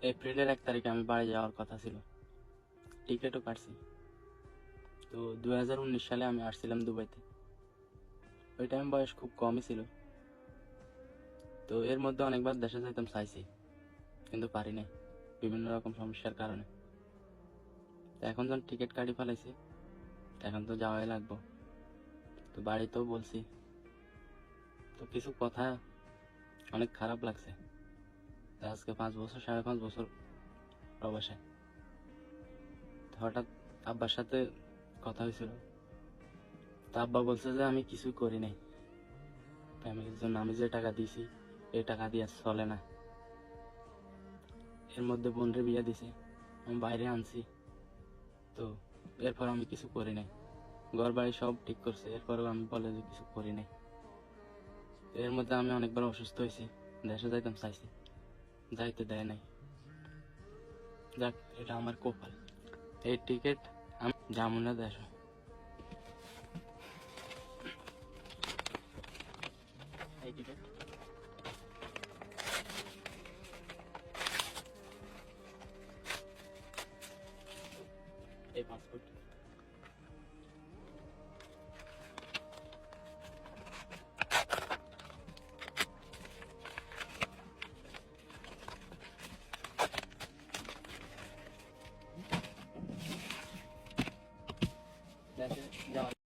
এপ্রিলের 1 তারিখে আমি বাড়ি যাওয়ার কথা ছিল, টিকিটও কাটছি। তো 2019 সালে আমি আসছিলাম দুবাইতে। ওই টাইম বয়স খুব কমই ছিল। তো এর মধ্যে অনেকবার দেশে যাইতাম চাইছি, কিন্তু পারি নাই বিভিন্ন রকম সমস্যার কারণে। তো এখন যখন টিকিট কাটি ফেলাইছি, এখন তো যাওয়াই লাগবো। তো বাড়িতেও বলছি। তো কিছু কথা অনেক খারাপ লাগছে। আজকে 5 বছর, 5.5 বছর প্রবাসে। হঠাৎ আব্বার সাথে কথা হয়েছিল। তা আব্বা বলছে যে আমি কিছুই করি নাই ফ্যামিলির জন্য। আমি যে টাকা দিয়েছি এই টাকা দিয়ে চলে না। এর মধ্যে বোনরে বিয়ে দিছে, আমি বাইরে আনছি। তো এরপর আমি কিছু করি নাই। ঘর বাড়ি সব ঠিক করছে, এরপরেও আমি বলে যে কিছু করি নাই। এর মধ্যে আমি অনেকবার অসুস্থ হয়েছি, দেশে যাইতাম চাইছি, যাইতে দেয় নাই। যাক, এটা আমার কপাল। এই টিকিট আমি যাবো না দেশে। এই টিকিট, এই পাসপোর্ট।